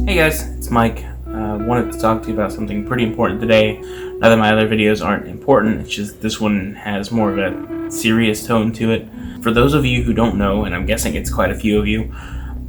Hey guys, it's Mike. Wanted to talk to you about something pretty important today. Not that my other videos aren't important, it's just this one has more of a serious tone to it. For those of you who don't know, and I'm guessing it's quite a few of you,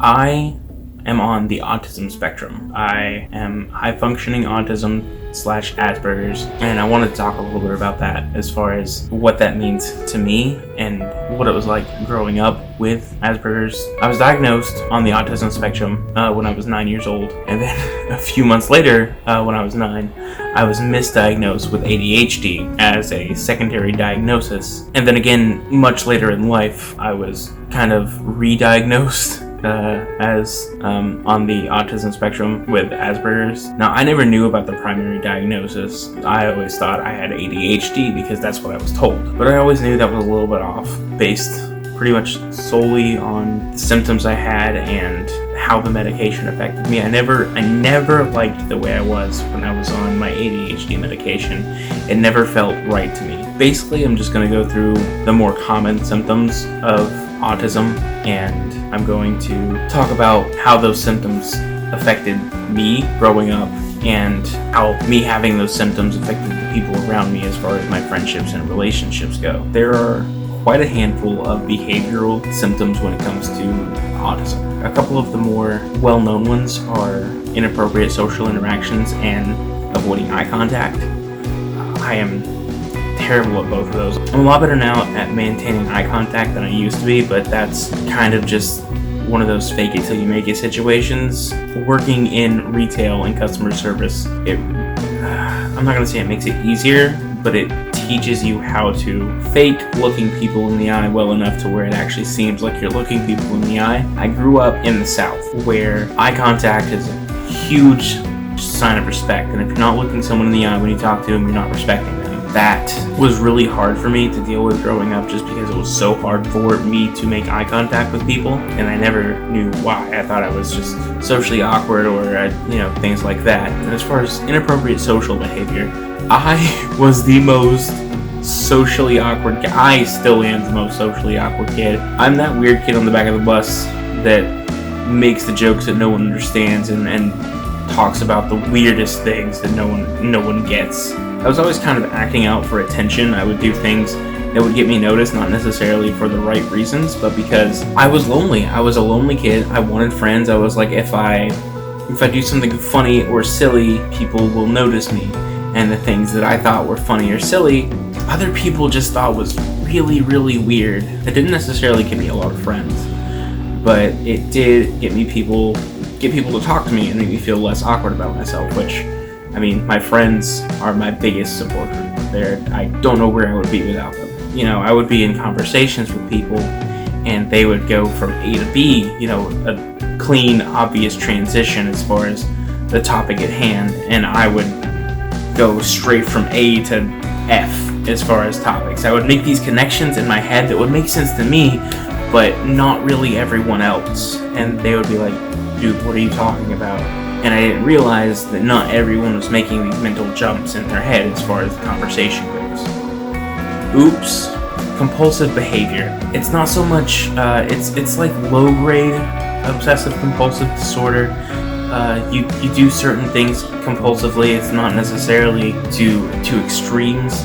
I am on the autism spectrum. I am high-functioning autism / Asperger's, and I wanted to talk a little bit about that as far as what that means to me and what it was like growing up with Asperger's. I was diagnosed on the autism spectrum when I was 9 years old, and then a few months later, when I was 9, I was misdiagnosed with ADHD as a secondary diagnosis. And then again, much later in life, I was kind of re-diagnosed as on the autism spectrum with Asperger's. Now, I never knew about the primary diagnosis. I always thought I had ADHD because that's what I was told. But I always knew that was a little bit off, based pretty much solely on the symptoms I had and how the medication affected me. I never liked the way I was when I was on my ADHD medication. It never felt right to me. Basically, I'm just going to go through the more common symptoms of autism, and I'm going to talk about how those symptoms affected me growing up and how me having those symptoms affected the people around me as far as my friendships and relationships go. There are quite a handful of behavioral symptoms when it comes to autism. A couple of the more well-known ones are inappropriate social interactions and avoiding eye contact. I am terrible at both of those. I'm a lot better now at maintaining eye contact than I used to be, but that's kind of just one of those fake it till you make it situations. Working in retail and customer service, I'm not going to say it makes it easier, but it teaches you how to fake looking people in the eye well enough to where it actually seems like you're looking people in the eye. I grew up in the South, where eye contact is a huge sign of respect, and if you're not looking someone in the eye when you talk to them, you're not respecting them. That was really hard for me to deal with growing up, just because it was so hard for me to make eye contact with people, and I never knew why. I thought I was just socially awkward or things like that. And as far as inappropriate social behavior, I was the most socially awkward kid. I still am the most socially awkward kid. I'm that weird kid on the back of the bus that makes the jokes that no one understands and talks about the weirdest things that no one gets. I was always kind of acting out for attention. I would do things that would get me noticed, not necessarily for the right reasons, but because I was lonely. I was a lonely kid. I wanted friends. I was like, if I do something funny or silly, people will notice me. And the things that I thought were funny or silly, other people just thought was really, really weird. It didn't necessarily give me a lot of friends, but it did get people to talk to me and make me feel less awkward about myself, which, I mean, my friends are my biggest support group. I don't know where I would be without them. I would be in conversations with people and they would go from A to B, a clean, obvious transition as far as the topic at hand, and I would go straight from A to F as far as topics. I would make these connections in my head that would make sense to me, but not really everyone else. And they would be like, dude, what are you talking about? And I didn't realize that not everyone was making these mental jumps in their head as far as the conversation goes. Oops. Compulsive behavior. It's not so much, it's like low-grade obsessive compulsive disorder. You do certain things compulsively. It's not necessarily to extremes.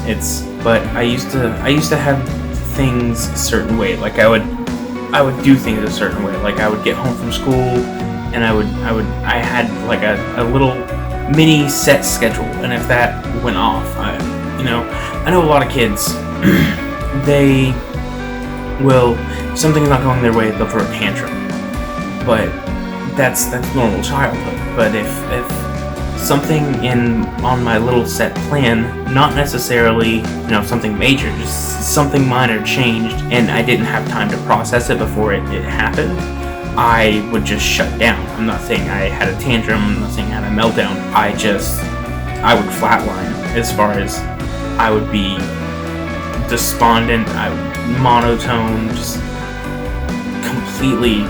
But I used to have things a certain way. Like I would do things a certain way. Like I would get home from school and I had like a little mini set schedule, and if that went off, I know a lot of kids, they will, something's not going their way, they'll throw a tantrum, but that's normal childhood. But if something on my little set plan, not necessarily something major, just something minor changed, and I didn't have time to process it before it happened, I would just shut down. I'm not saying I had a tantrum, I'm not saying I had a meltdown. I would flatline, as far as I would be despondent, monotone, just completely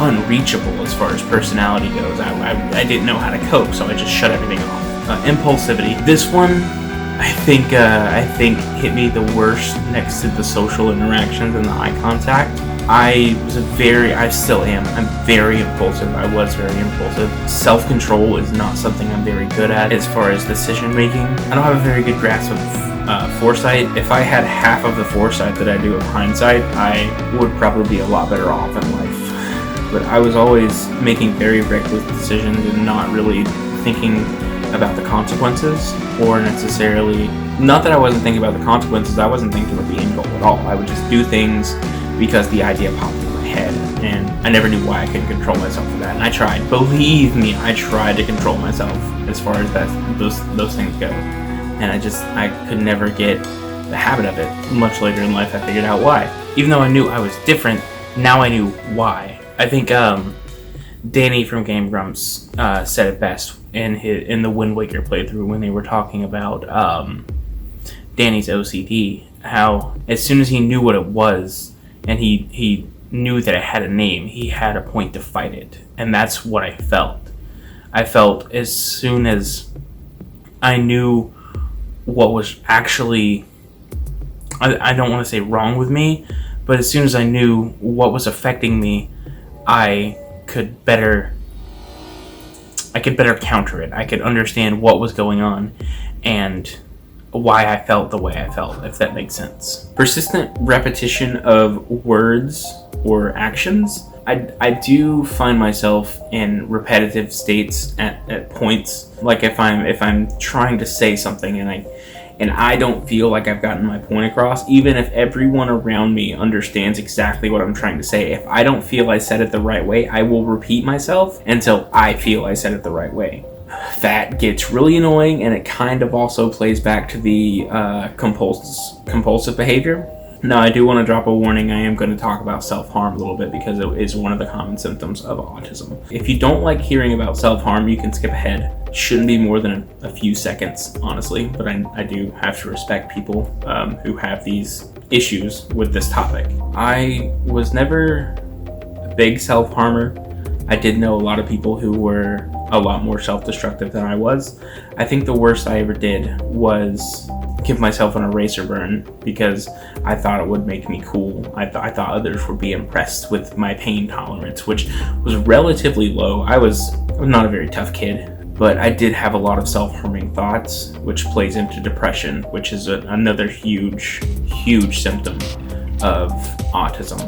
unreachable as far as personality goes. I didn't know how to cope, so I just shut everything off. Impulsivity. This one, I think hit me the worst next to the social interactions and the eye contact. I still am. I'm very impulsive. I was very impulsive. Self-control is not something I'm very good at as far as decision making. I don't have a very good grasp of foresight. If I had half of the foresight that I do of hindsight, I would probably be a lot better off in life. But I was always making very reckless decisions and not really thinking about the consequences, or necessarily, not that I wasn't thinking about the consequences, I wasn't thinking about the end goal at all. I would just do things because the idea popped in my head, and I never knew why I couldn't control myself for that. And I tried. Believe me, I tried to control myself as far as those things go. And I could never get the habit of it. Much later in life, I figured out why. Even though I knew I was different, now I knew why. I think Danny from Game Grumps said it best in the Wind Waker playthrough when they were talking about Danny's OCD. How as soon as he knew what it was, and he knew that it had a name, he had a point to fight it. And that's what I felt. I felt as soon as I knew what was actually, I don't want to say wrong with me, but as soon as I knew what was affecting me, I could better counter it. I could understand what was going on and why I felt the way I felt, if that makes sense. Persistent repetition of words or actions. I do find myself in repetitive states at points. Like if I'm trying to say something and I don't feel like I've gotten my point across, even if everyone around me understands exactly what I'm trying to say, if I don't feel I said it the right way, I will repeat myself until I feel I said it the right way. That gets really annoying, and it kind of also plays back to the compulsive behavior. Now, I do want to drop a warning. I am going to talk about self-harm a little bit because it is one of the common symptoms of autism. If you don't like hearing about self-harm, you can skip ahead. Shouldn't be more than a few seconds, honestly, but I do have to respect people who have these issues with this topic. I was never a big self-harmer. I did know a lot of people who were a lot more self-destructive than I was. I think the worst I ever did was give myself an eraser burn because I thought it would make me cool. I thought others would be impressed with my pain tolerance, which was relatively low. I was not a very tough kid, but I did have a lot of self-harming thoughts, which plays into depression, which is another huge symptom of autism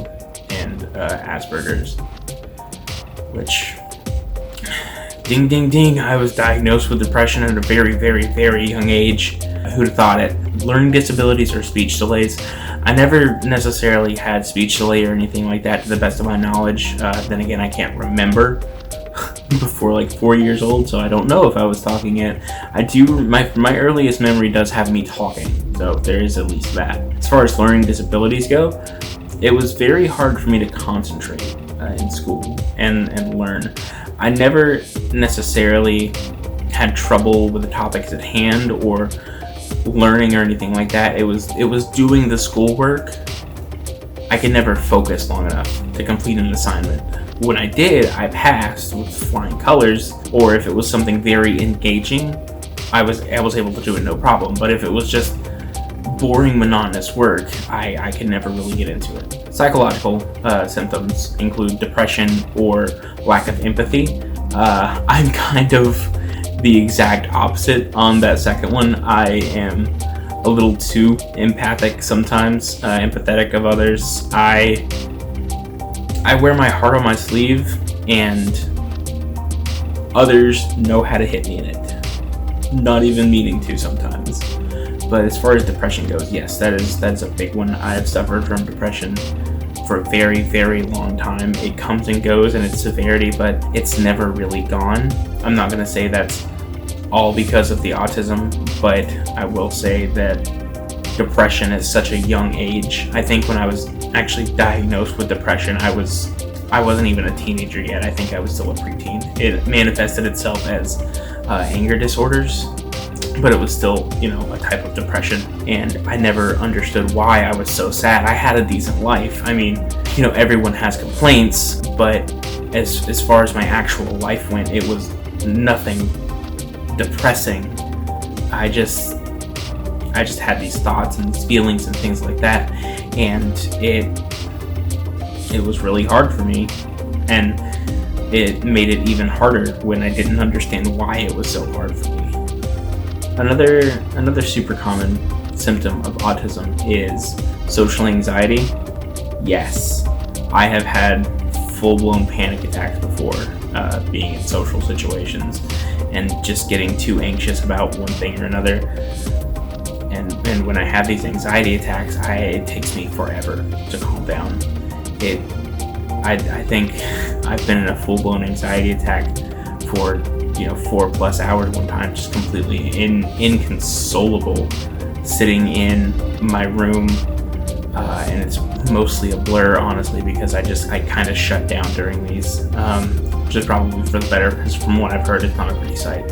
and Asperger's, which, ding ding ding, I was diagnosed with depression at a very, very, very young age. Who'd have thought it? Learning disabilities or speech delays. I never necessarily had speech delay or anything like that to the best of my knowledge. Then again, I can't remember before like 4 years old, so I don't know if I was talking yet. I do, my earliest memory does have me talking, so there is at least that. As far as learning disabilities go, it was very hard for me to concentrate in school and learn. I never necessarily had trouble with the topics at hand or learning or anything like that. It was doing the schoolwork. I could never focus long enough to complete an assignment. When I did, I passed with flying colors, or if it was something very engaging, I was able to do it no problem. But if it was just boring, monotonous work, I could never really get into it. Psychological symptoms include depression or lack of empathy. I'm kind of the exact opposite on that second one. I am a little too empathic sometimes, empathetic of others. I wear my heart on my sleeve, and others know how to hit me in it, not even meaning to sometimes. But as far as depression goes, yes, that is a big one. I have suffered from depression for a very, very long time. It comes and goes in its severity, but it's never really gone. I'm not going to say that's all because of the autism, but I will say that depression at such a young age. I think when I was actually diagnosed with depression, I wasn't even a teenager yet. I think I was still a preteen. It manifested itself as anger disorders, but it was still, a type of depression. And I never understood why I was so sad. I had a decent life. I mean, everyone has complaints, but as far as my actual life went, it was nothing depressing. I just had these thoughts and these feelings and things like that, and it was really hard for me, and it made it even harder when I didn't understand why it was so hard for me. Another super common symptom of autism is social anxiety. Yes, I have had full-blown panic attacks before, being in social situations and just getting too anxious about one thing or another. And when I have these anxiety attacks, it takes me forever to calm down. I think I've been in a full-blown anxiety attack for 4+ hours one time, just completely inconsolable, sitting in my room, and it's mostly a blur, honestly, because I kind of shut down during these, which is probably for the better, because from what I've heard, it's not a pretty sight.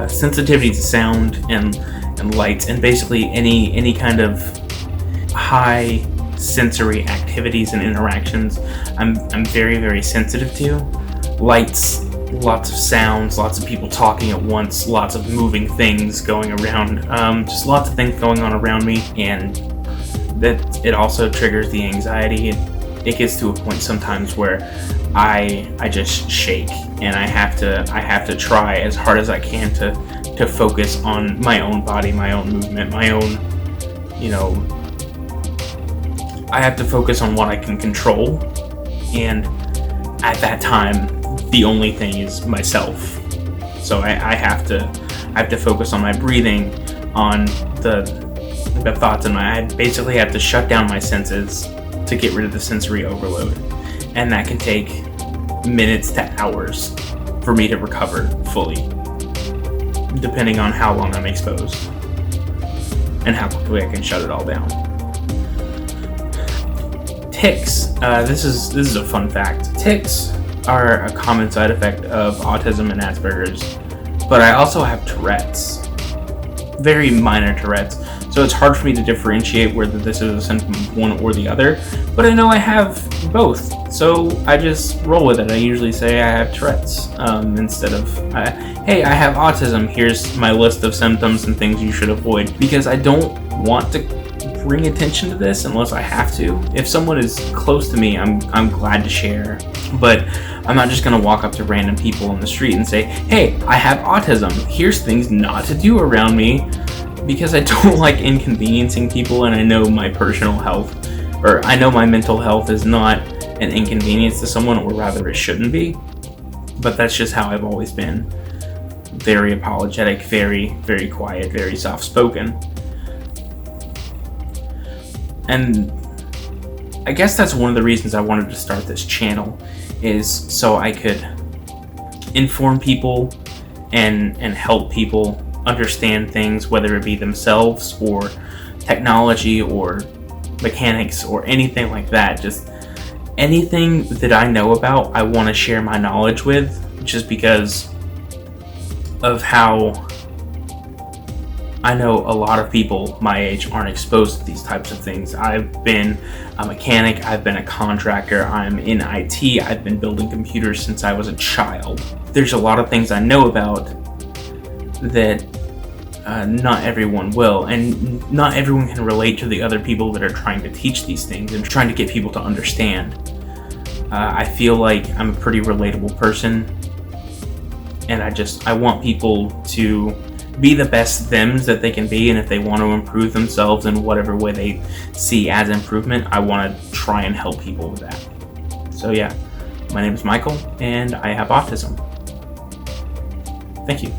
Sensitivity to sound and lights, and basically any kind of high sensory activities and interactions, I'm very, very sensitive to. Lights, lots of sounds, lots of people talking at once, lots of moving things going around, just lots of things going on around me, and that it also triggers the anxiety. It gets to a point sometimes where I just shake, and I have to try as hard as I can to focus on my own body, my own movement, my own, I have to focus on what I can control, and at that time, the only thing is myself. So I have to focus on my breathing, on the thoughts in my. I basically have to shut down my senses to get rid of the sensory overload, and that can take minutes to hours for me to recover fully, depending on how long I'm exposed and how quickly I can shut it all down. Tics. This is a fun fact. Tics are a common side effect of autism and Asperger's, but I also have Tourette's. Very minor Tourette's, so it's hard for me to differentiate whether this is a symptom of one or the other, but I know I have both, so I just roll with it. I usually say I have Tourette's, instead of, hey, I have autism, here's my list of symptoms and things you should avoid, because I don't want to bring attention to this unless I have to. If someone is close to me, I'm glad to share, but I'm not just going to walk up to random people on the street and say, hey, I have autism, here's things not to do around me, because I don't like inconveniencing people, and I know my personal health, or I know my mental health is not an inconvenience to someone, or rather it shouldn't be, but that's just how I've always been. Very apologetic, very, very quiet, very soft-spoken. And I guess that's one of the reasons I wanted to start this channel, is so I could inform people and help people understand things, whether it be themselves or technology or mechanics or anything like that. Just anything that I know about, I want to share my knowledge with, just because of how I know a lot of people my age aren't exposed to these types of things. I've been a mechanic, I've been a contractor, I'm in IT, I've been building computers since I was a child. There's a lot of things I know about that not everyone will, and not everyone can relate to the other people that are trying to teach these things and trying to get people to understand. I feel like I'm a pretty relatable person, and I want people to be the best thems that they can be, and if they want to improve themselves in whatever way they see as improvement, I want to try and help people with that. So yeah, my name is Michael, and I have autism. Thank you.